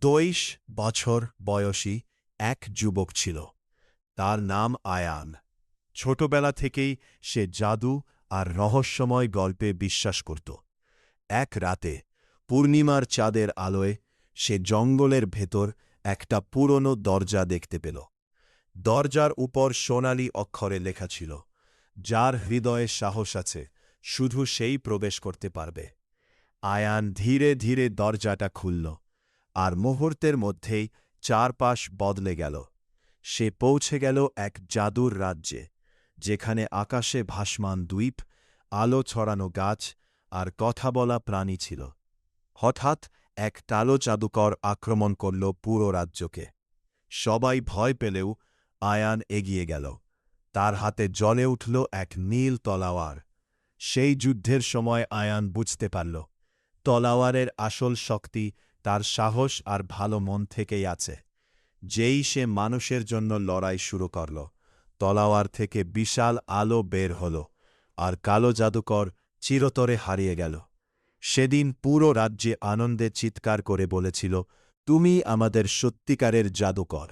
২২ বছর বয়সী এক যুবক ছিল। তার নাম আয়ান। ছোটবেলা থেকেই সে জাদু আর রহস্যময় গল্পে বিশ্বাস করত। এক রাতে পূর্ণিমার চাঁদের আলোয় সে জঙ্গলের ভেতর একটা পুরনো দরজা দেখতে পেল। দরজার উপর সোনালি অক্ষরে লেখা ছিল, যার হৃদয়ে সাহস আছে শুধু সেই প্রবেশ করতে পারবে। আয়ান ধীরে ধীরে দরজাটা খুলল, আর মুহূর্তের মধ্যেই চারপাশ বদলে গেল। সে পৌঁছে গেল এক জাদুর রাজ্যে, যেখানে আকাশে ভাসমান দ্বীপ, আলো ছড়ানো গাছ আর কথা বলা প্রাণী ছিল। হঠাৎ এক কালো জাদুকর আক্রমণ করল পুরো রাজ্যকে। সবাই ভয় পেলেও আয়ান এগিয়ে গেল। তার হাতে জ্বলে উঠল এক নীল তলোয়ার। সেই যুদ্ধের সময় আয়ান বুঝতে পারল, তলোয়ারের আসল শক্তি তার সাহস আর ভালো মন থেকেই আছে। যেই সে মানুষের জন্য লড়াই শুরু করল, তলোয়ার থেকে বিশাল আলো বের হল, আর কালো জাদুকর চিরতরে হারিয়ে গেল। সেদিন পুরো রাজ্যে আনন্দে চিৎকার করে বলেছিল, তুমি আমাদের সত্যিকারের জাদুকর।